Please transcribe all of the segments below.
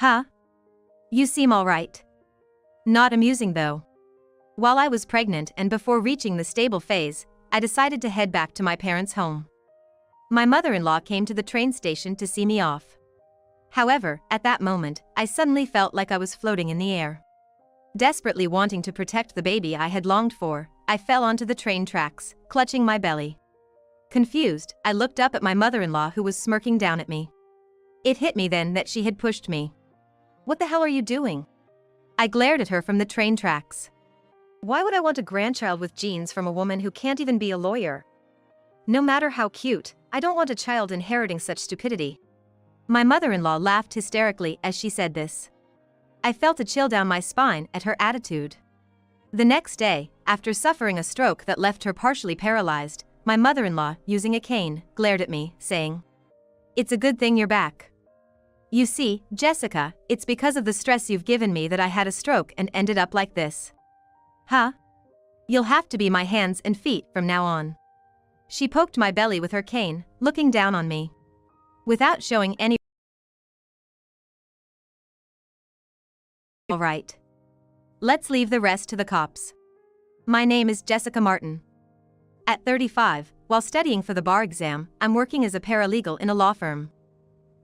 Huh? You seem all right. Not amusing though. While I was pregnant and before reaching the stable phase, I decided to head back to my parents' home. My mother-in-law came to the train station to see me off. However, at that moment, I suddenly felt like I was floating in the air. Desperately wanting to protect the baby I had longed for, I fell onto the train tracks, clutching my belly. Confused, I looked up at my mother-in-law who was smirking down at me. It hit me then that she had pushed me. "What the hell are you doing?" I glared at her from the train tracks. Why would I want a grandchild with genes from a woman who can't even be a lawyer? No matter how cute, I don't want a child inheriting such stupidity. My mother-in-law laughed hysterically as she said this. I felt a chill down my spine at her attitude. The next day, after suffering a stroke that left her partially paralyzed, my mother-in-law, using a cane, glared at me, saying, "It's a good thing you're back. You see, Jessica, it's because of the stress you've given me that I had a stroke and ended up like this. Huh? You'll have to be my hands and feet from now on." She poked my belly with her cane, looking down on me. Without showing any. All right. Let's leave the rest to the cops. My name is Jessica Martin. At 35, while studying for the bar exam, I'm working as a paralegal in a law firm.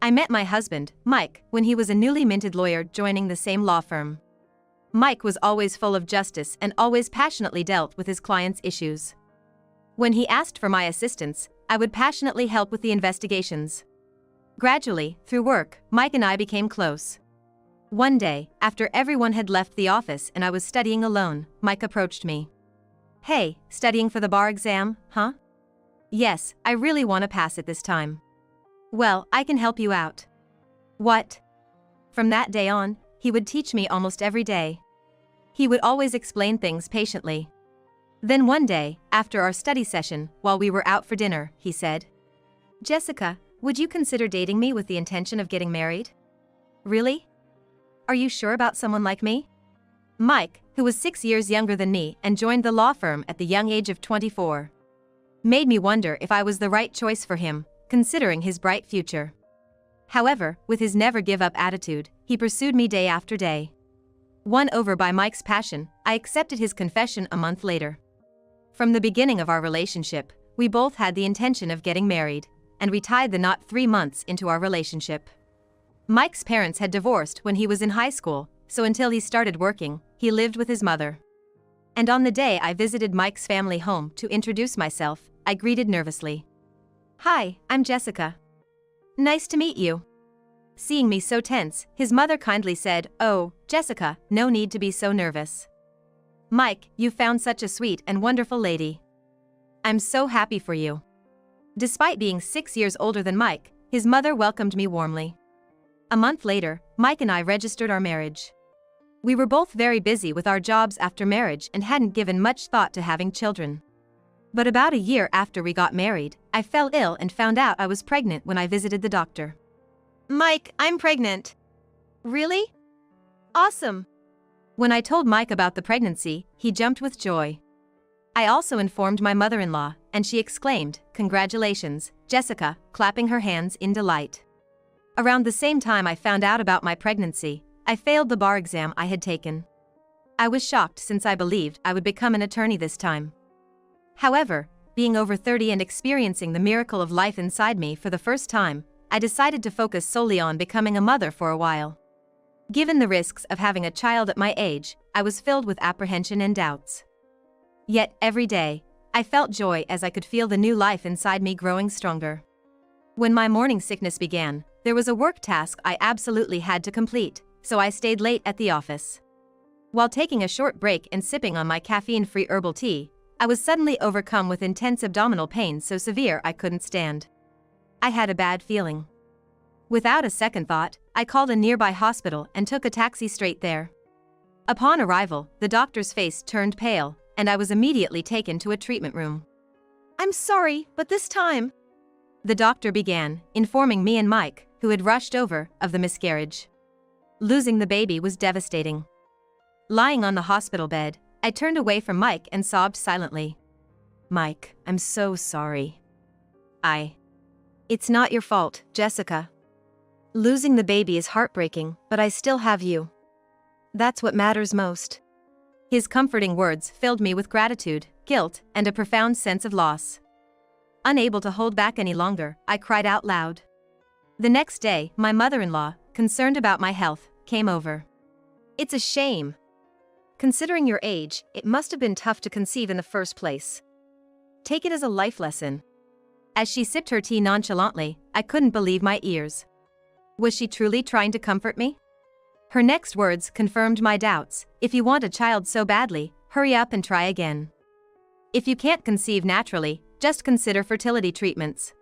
I met my husband, Mike, when he was a newly minted lawyer joining the same law firm. Mike was always full of justice and always passionately dealt with his clients' issues. When he asked for my assistance, I would passionately help with the investigations. Gradually, through work, Mike and I became close. One day, after everyone had left the office and I was studying alone, Mike approached me. "Hey, studying for the bar exam, huh?" "Yes, I really want to pass it this time." "Well, I can help you out." "What?" From that day on, he would teach me almost every day. He would always explain things patiently. Then one day, after our study session, while we were out for dinner, he said, "Jessica, would you consider dating me with the intention of getting married?" "Really? Are you sure about someone like me?" Mike, who was 6 years younger than me and joined the law firm at the young age of 24, made me wonder if I was the right choice for him, considering his bright future. However, with his never-give-up attitude, he pursued me day after day. Won over by Mike's passion, I accepted his confession a month later. From the beginning of our relationship, we both had the intention of getting married, and we tied the knot 3 months into our relationship. Mike's parents had divorced when he was in high school, so until he started working, he lived with his mother. And on the day I visited Mike's family home to introduce myself, I greeted nervously. "Hi, I'm Jessica. Nice to meet you." Seeing me so tense, his mother kindly said, "Oh, Jessica, no need to be so nervous. Mike, you found such a sweet and wonderful lady. I'm so happy for you." Despite being 6 years older than Mike, his mother welcomed me warmly. A month later, Mike and I registered our marriage. We were both very busy with our jobs after marriage and hadn't given much thought to having children. But about a year after we got married, I fell ill and found out I was pregnant when I visited the doctor. "Mike, I'm pregnant." "Really? Awesome." When I told Mike about the pregnancy, he jumped with joy. I also informed my mother-in-law, and she exclaimed, "Congratulations, Jessica," clapping her hands in delight. Around the same time I found out about my pregnancy, I failed the bar exam I had taken. I was shocked since I believed I would become an attorney this time. However, being over 30 and experiencing the miracle of life inside me for the first time, I decided to focus solely on becoming a mother for a while. Given the risks of having a child at my age, I was filled with apprehension and doubts. Yet, every day, I felt joy as I could feel the new life inside me growing stronger. When my morning sickness began, there was a work task I absolutely had to complete, so I stayed late at the office. While taking a short break and sipping on my caffeine-free herbal tea, I was suddenly overcome with intense abdominal pain so severe I couldn't stand. I had a bad feeling. Without a second thought, I called a nearby hospital and took a taxi straight there. Upon arrival, the doctor's face turned pale, and I was immediately taken to a treatment room. "I'm sorry, but this time," the doctor began, informing me and Mike, who had rushed over, of the miscarriage. Losing the baby was devastating. Lying on the hospital bed, I turned away from Mike and sobbed silently. "Mike, I'm so sorry." It's not your fault, Jessica. Losing the baby is heartbreaking, but I still have you. That's what matters most. His comforting words filled me with gratitude, guilt, and a profound sense of loss. Unable to hold back any longer, I cried out loud. The next day, my mother-in-law, concerned about my health, came over. It's a shame. Considering your age, it must have been tough to conceive in the first place. Take it as a life lesson. As she sipped her tea nonchalantly, I couldn't believe my ears. Was she truly trying to comfort me? Her next words confirmed my doubts. If you want a child so badly, hurry up and try again. If you can't conceive naturally, just consider fertility treatments.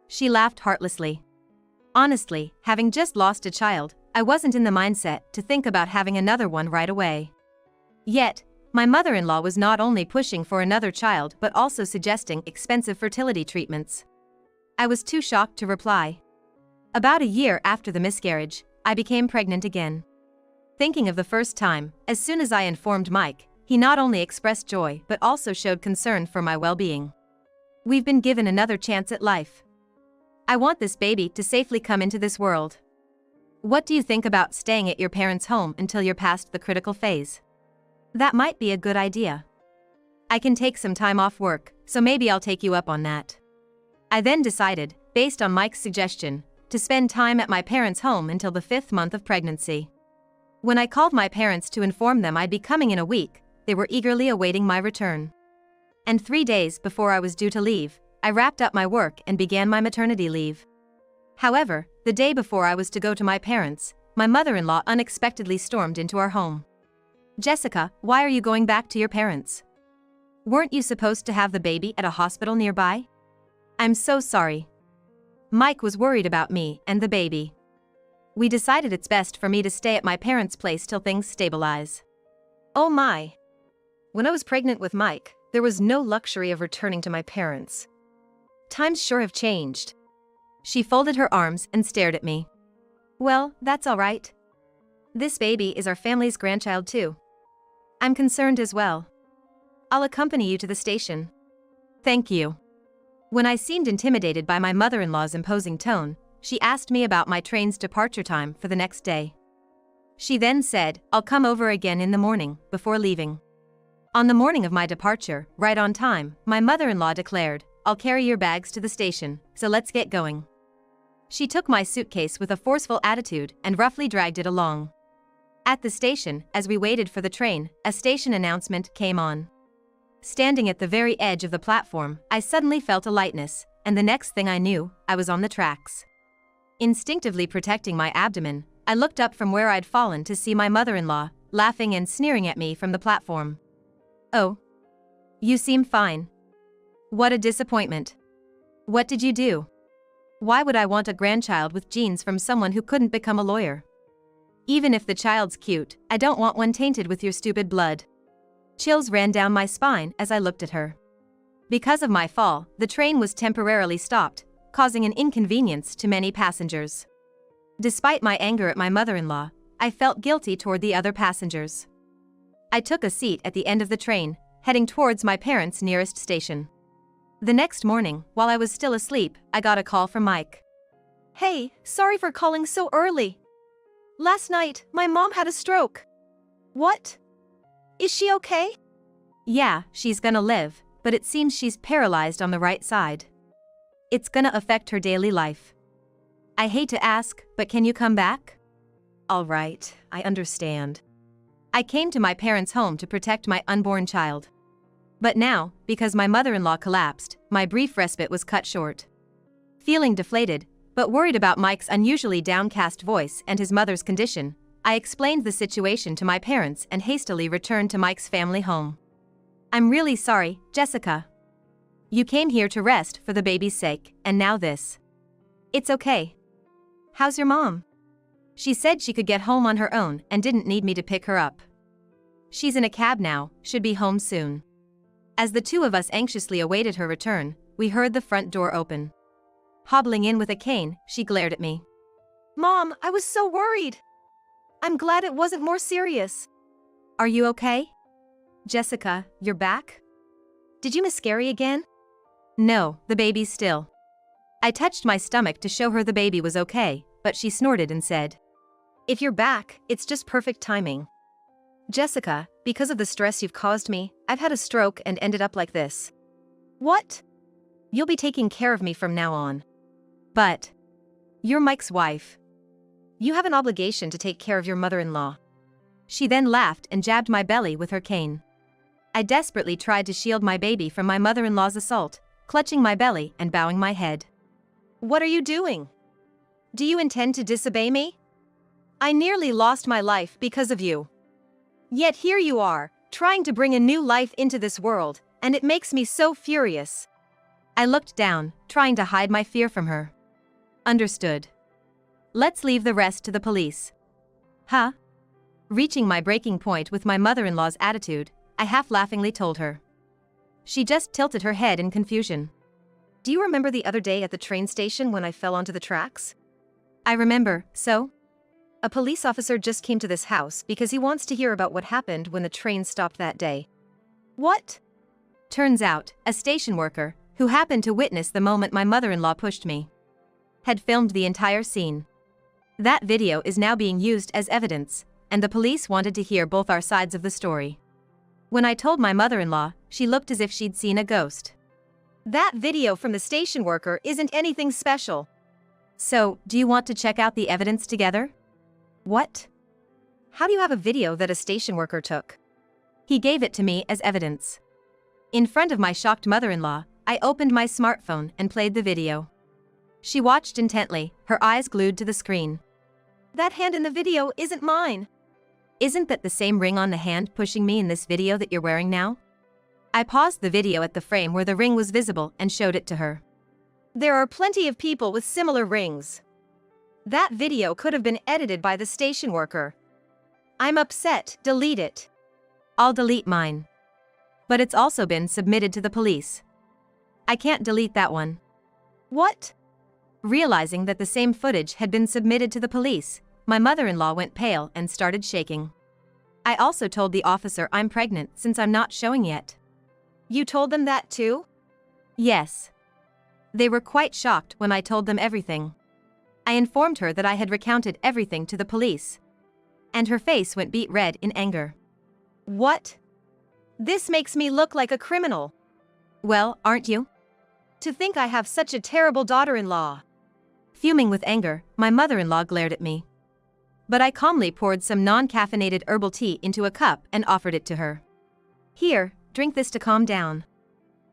She laughed heartlessly. Honestly, having just lost a child, I wasn't in the mindset to think about having another one right away. Yet, my mother-in-law was not only pushing for another child but also suggesting expensive fertility treatments. I was too shocked to reply. About a year after the miscarriage, I became pregnant again. Thinking of the first time, as soon as I informed Mike, he not only expressed joy but also showed concern for my well-being. We've been given another chance at life. I want this baby to safely come into this world. What do you think about staying at your parents' home until you're past the critical phase? That might be a good idea. I can take some time off work, so maybe I'll take you up on that. I then decided, based on Mike's suggestion, to spend time at my parents' home until the 5th month of pregnancy. When I called my parents to inform them I'd be coming in a week, they were eagerly awaiting my return. And 3 days before I was due to leave, I wrapped up my work and began my maternity leave. However, the day before I was to go to my parents, my mother-in-law unexpectedly stormed into our home. Jessica, why are you going back to your parents? Weren't you supposed to have the baby at a hospital nearby? I'm so sorry. Mike was worried about me and the baby. We decided it's best for me to stay at my parents' place till things stabilize. Oh my! When I was pregnant with Mike, there was no luxury of returning to my parents. Times sure have changed. She folded her arms and stared at me. Well, that's all right. This baby is our family's grandchild too. I'm concerned as well. I'll accompany you to the station. Thank you. When I seemed intimidated by my mother-in-law's imposing tone, she asked me about my train's departure time for the next day. She then said, I'll come over again in the morning, before leaving. On the morning of my departure, right on time, my mother-in-law declared, I'll carry your bags to the station, so let's get going. She took my suitcase with a forceful attitude and roughly dragged it along. At the station, as we waited for the train, a station announcement came on. Standing at the very edge of the platform, I suddenly felt a lightness, and the next thing I knew, I was on the tracks. Instinctively protecting my abdomen, I looked up from where I'd fallen to see my mother-in-law, laughing and sneering at me from the platform. Oh. You seem fine. What a disappointment. What did you do? Why would I want a grandchild with genes from someone who couldn't become a lawyer? Even if the child's cute, I don't want one tainted with your stupid blood. Chills ran down my spine as I looked at her. Because of my fall, the train was temporarily stopped, causing an inconvenience to many passengers. Despite my anger at my mother-in-law, I felt guilty toward the other passengers. I took a seat at the end of the train, heading towards my parents' nearest station. The next morning, while I was still asleep, I got a call from Mike. Hey, sorry for calling so early. Last night, my mom had a stroke. What? Is she okay? Yeah, she's gonna live, but it seems she's paralyzed on the right side. It's gonna affect her daily life. I hate to ask, but can you come back? All right, I understand. I came to my parents' home to protect my unborn child. But now, because my mother-in-law collapsed, my brief respite was cut short. Feeling deflated, but worried about Mike's unusually downcast voice and his mother's condition, I explained the situation to my parents and hastily returned to Mike's family home. I'm really sorry, Jessica. You came here to rest for the baby's sake, and now this. It's okay. How's your mom? She said she could get home on her own and didn't need me to pick her up. She's in a cab now, should be home soon. As the two of us anxiously awaited her return, we heard the front door open. Hobbling in with a cane, she glared at me. Mom, I was so worried. I'm glad it wasn't more serious. Are you okay? Jessica, you're back? Did you miscarry again? No, the baby's still. I touched my stomach to show her the baby was okay, but she snorted and said, "If you're back, it's just perfect timing. Jessica, because of the stress you've caused me, I've had a stroke and ended up like this." "What?" "You'll be taking care of me from now on." "But you're Mike's wife. You have an obligation to take care of your mother-in-law." She then laughed and jabbed my belly with her cane. I desperately tried to shield my baby from my mother-in-law's assault, clutching my belly and bowing my head. "What are you doing? Do you intend to disobey me? I nearly lost my life because of you. Yet here you are, trying to bring a new life into this world, and it makes me so furious." I looked down, trying to hide my fear from her. "Understood. Let's leave the rest to the police." "Huh?" Reaching my breaking point with my mother-in-law's attitude, I half-laughingly told her. She just tilted her head in confusion. "Do you remember the other day at the train station when I fell onto the tracks?" "I remember, so?" "A police officer just came to this house because he wants to hear about what happened when the train stopped that day." "What?" Turns out, a station worker, who happened to witness the moment my mother-in-law pushed me, had filmed the entire scene. That video is now being used as evidence, and the police wanted to hear both our sides of the story. When I told my mother-in-law, she looked as if she'd seen a ghost. "That video from the station worker isn't anything special." "So, do you want to check out the evidence together?" "What? How do you have a video that a station worker took?" "He gave it to me as evidence." In front of my shocked mother-in-law, I opened my smartphone and played the video. She watched intently, her eyes glued to the screen. "That hand in the video isn't mine." "Isn't that the same ring on the hand pushing me in this video that you're wearing now?" I paused the video at the frame where the ring was visible and showed it to her. "There are plenty of people with similar rings. That video could have been edited by the station worker. I'm upset, delete it." "I'll delete mine. But it's also been submitted to the police. I can't delete that one." "What?" Realizing that the same footage had been submitted to the police, my mother-in-law went pale and started shaking. "I also told the officer I'm pregnant since I'm not showing yet." "You told them that too?" "Yes." They were quite shocked when I told them everything. I informed her that I had recounted everything to the police. And her face went beet red in anger. "What? This makes me look like a criminal." "Well, aren't you? To think I have such a terrible daughter-in-law." Fuming with anger, my mother-in-law glared at me. But I calmly poured some non-caffeinated herbal tea into a cup and offered it to her. "Here, drink this to calm down."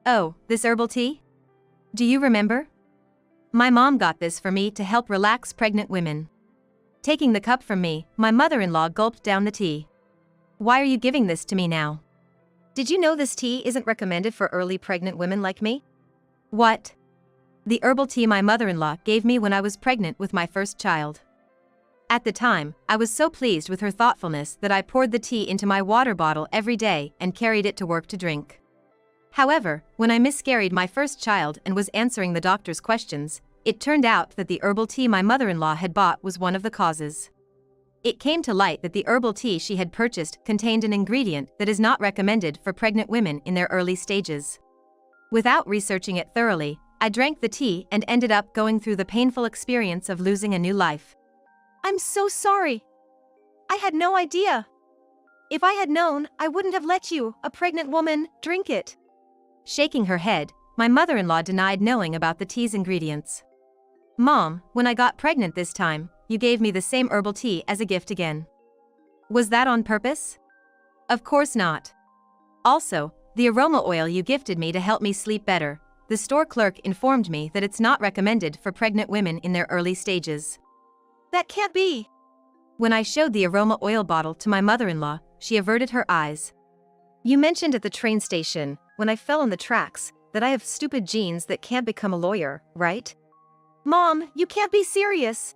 "Oh, this herbal tea? Do you remember? My mom got this for me to help relax pregnant women." Taking the cup from me, my mother-in-law gulped down the tea. "Why are you giving this to me now? Did you know this tea isn't recommended for early pregnant women like me?" "What?" "The herbal tea my mother-in-law gave me when I was pregnant with my first child." At the time, I was so pleased with her thoughtfulness that I poured the tea into my water bottle every day and carried it to work to drink. However, when I miscarried my first child and was answering the doctor's questions, it turned out that the herbal tea my mother-in-law had bought was one of the causes. It came to light that the herbal tea she had purchased contained an ingredient that is not recommended for pregnant women in their early stages. Without researching it thoroughly, I drank the tea and ended up going through the painful experience of losing a new life. "I'm so sorry. I had no idea. If I had known, I wouldn't have let you, a pregnant woman, drink it." Shaking her head, my mother-in-law denied knowing about the tea's ingredients. "Mom, when I got pregnant this time, you gave me the same herbal tea as a gift again. Was that on purpose?" "Of course not. Also, the aroma oil you gifted me to help me sleep better, the store clerk informed me that it's not recommended for pregnant women in their early stages." "That can't be." When I showed the aroma oil bottle to my mother-in-law, she averted her eyes. "You mentioned at the train station, when I fell on the tracks, that I have stupid genes that can't become a lawyer, right?" "Mom, you can't be serious.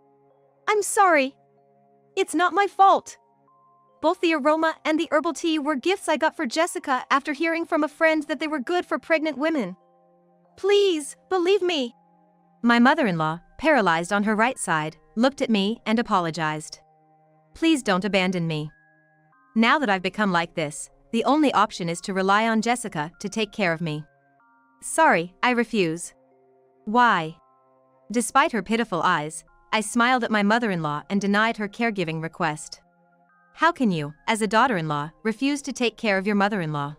I'm sorry. It's not my fault. Both the aroma and the herbal tea were gifts I got for Jessica after hearing from a friend that they were good for pregnant women. Please, believe me." My mother-in-law, paralyzed on her right side, looked at me and apologized. "Please don't abandon me. Now that I've become like this, the only option is to rely on Jessica to take care of me." "Sorry, I refuse." "Why?" Despite her pitiful eyes, I smiled at my mother-in-law and denied her caregiving request. How can you, as a daughter-in-law, refuse to take care of your mother-in-law?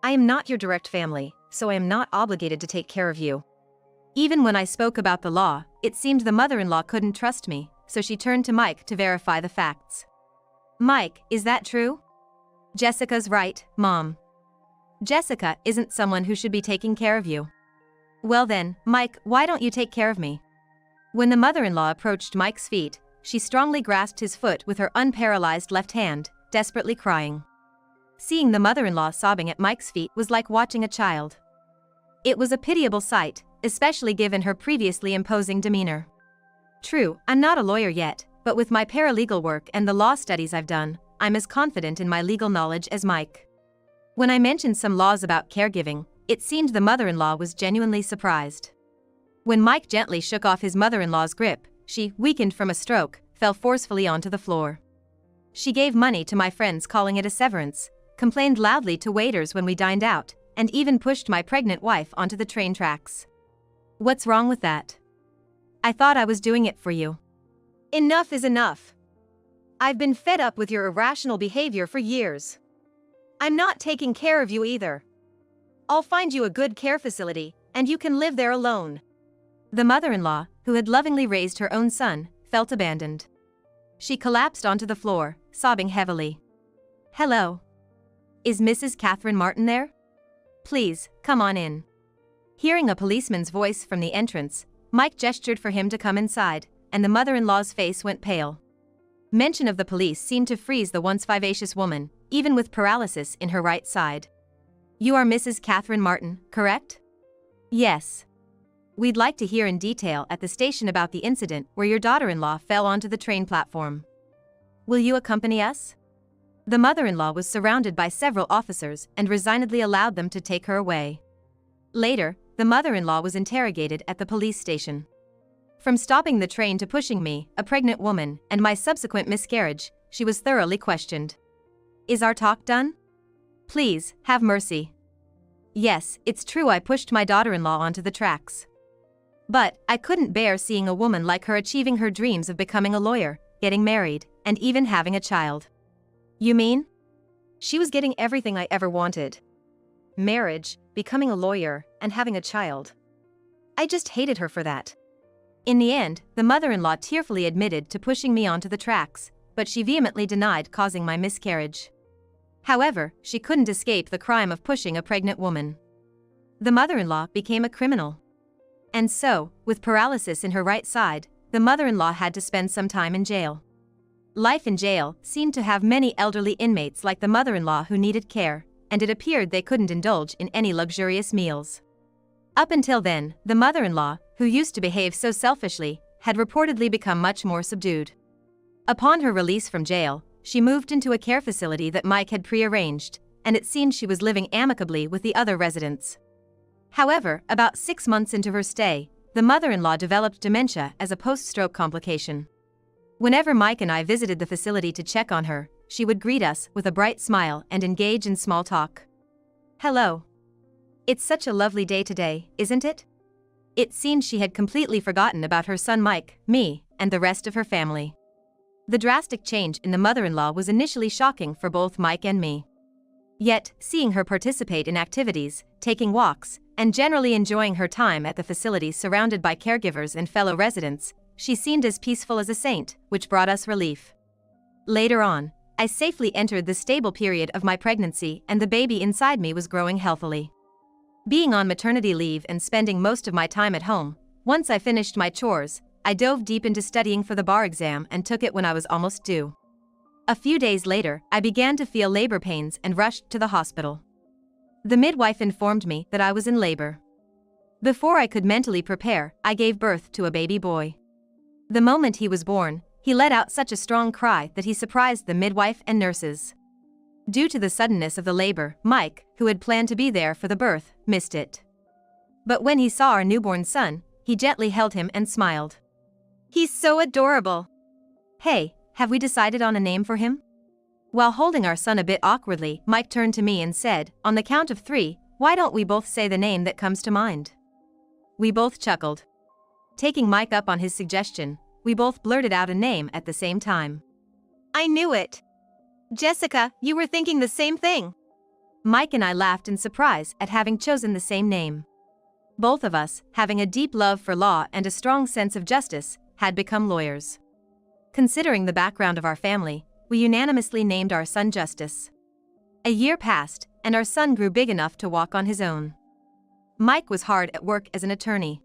I am not your direct family, so I am not obligated to take care of you. Even when I spoke about the law, it seemed the mother-in-law couldn't trust me, so she turned to Mike to verify the facts. Mike, is that true? Jessica's right, Mom. Jessica isn't someone who should be taking care of you. Well then, Mike, why don't you take care of me? When the mother-in-law approached Mike's feet, she strongly grasped his foot with her unparalyzed left hand, desperately crying. Seeing the mother-in-law sobbing at Mike's feet was like watching a child. It was a pitiable sight, especially given her previously imposing demeanor. True, I'm not a lawyer yet, but with my paralegal work and the law studies I've done, I'm as confident in my legal knowledge as Mike. When I mentioned some laws about caregiving, it seemed the mother-in-law was genuinely surprised. When Mike gently shook off his mother-in-law's grip, she, weakened from a stroke, fell forcefully onto the floor. She gave money to my friends calling it a severance, complained loudly to waiters when we dined out, and even pushed my pregnant wife onto the train tracks. What's wrong with that? I thought I was doing it for you. Enough is enough. I've been fed up with your irrational behavior for years. I'm not taking care of you either. I'll find you a good care facility, and you can live there alone. The mother-in-law, who had lovingly raised her own son, felt abandoned. She collapsed onto the floor, sobbing heavily. Hello. Is Mrs. Catherine Martin there? Please, come on in. Hearing a policeman's voice from the entrance, Mike gestured for him to come inside, and the mother-in-law's face went pale. Mention of the police seemed to freeze the once vivacious woman, even with paralysis in her right side. You are Mrs. Catherine Martin, correct? Yes. We'd like to hear in detail at the station about the incident where your daughter-in-law fell onto the train platform. Will you accompany us? The mother-in-law was surrounded by several officers and resignedly allowed them to take her away. Later, the mother-in-law was interrogated at the police station. From stopping the train to pushing me, a pregnant woman, and my subsequent miscarriage, she was thoroughly questioned. Is our talk done? Please, have mercy. Yes, it's true I pushed my daughter-in-law onto the tracks. But I couldn't bear seeing a woman like her achieving her dreams of becoming a lawyer, getting married, and even having a child. You mean? She was getting everything I ever wanted. Marriage, becoming a lawyer, and having a child. I just hated her for that. In the end, the mother-in-law tearfully admitted to pushing me onto the tracks, but she vehemently denied causing my miscarriage. However, she couldn't escape the crime of pushing a pregnant woman. The mother-in-law became a criminal. And so, with paralysis in her right side, the mother-in-law had to spend some time in jail. Life in jail seemed to have many elderly inmates like the mother-in-law who needed care, and it appeared they couldn't indulge in any luxurious meals. Up until then, the mother-in-law, who used to behave so selfishly, had reportedly become much more subdued. Upon her release from jail, she moved into a care facility that Mike had prearranged, and it seemed she was living amicably with the other residents. However, about 6 months into her stay, the mother-in-law developed dementia as a post-stroke complication. Whenever Mike and I visited the facility to check on her, she would greet us with a bright smile and engage in small talk. Hello. It's such a lovely day today, isn't it? It seemed she had completely forgotten about her son Mike, me, and the rest of her family. The drastic change in the mother-in-law was initially shocking for both Mike and me. Yet, seeing her participate in activities, taking walks, and generally enjoying her time at the facility surrounded by caregivers and fellow residents, she seemed as peaceful as a saint, which brought us relief. Later on, I safely entered the stable period of my pregnancy and the baby inside me was growing healthily. Being on maternity leave and spending most of my time at home, once I finished my chores, I dove deep into studying for the bar exam and took it when I was almost due. A few days later, I began to feel labor pains and rushed to the hospital. The midwife informed me that I was in labor. Before I could mentally prepare, I gave birth to a baby boy. The moment he was born, he let out such a strong cry that he surprised the midwife and nurses. Due to the suddenness of the labor, Mike, who had planned to be there for the birth, missed it. But when he saw our newborn son, he gently held him and smiled. He's so adorable. Hey, have we decided on a name for him? While holding our son a bit awkwardly, Mike turned to me and said, on the count of 3, why don't we both say the name that comes to mind? We both chuckled. Taking Mike up on his suggestion, we both blurted out a name at the same time. I knew it. Jessica, you were thinking the same thing. Mike and I laughed in surprise at having chosen the same name. Both of us, having a deep love for law and a strong sense of justice, had become lawyers. Considering the background of our family, we unanimously named our son Justice. A year passed, and our son grew big enough to walk on his own. Mike was hard at work as an attorney.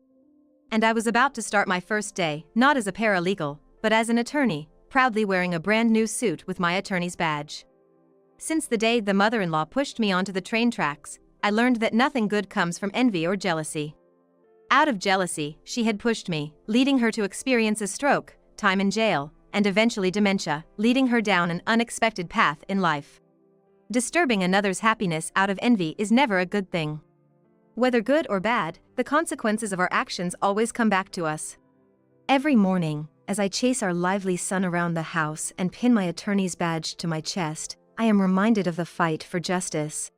And I was about to start my first day, not as a paralegal, but as an attorney, proudly wearing a brand new suit with my attorney's badge. Since the day the mother-in-law pushed me onto the train tracks, I learned that nothing good comes from envy or jealousy. Out of jealousy, she had pushed me, leading her to experience a stroke, time in jail, and eventually dementia, leading her down an unexpected path in life. Disturbing another's happiness out of envy is never a good thing. Whether good or bad, the consequences of our actions always come back to us. Every morning, as I chase our lively son around the house and pin my attorney's badge to my chest, I am reminded of the fight for justice.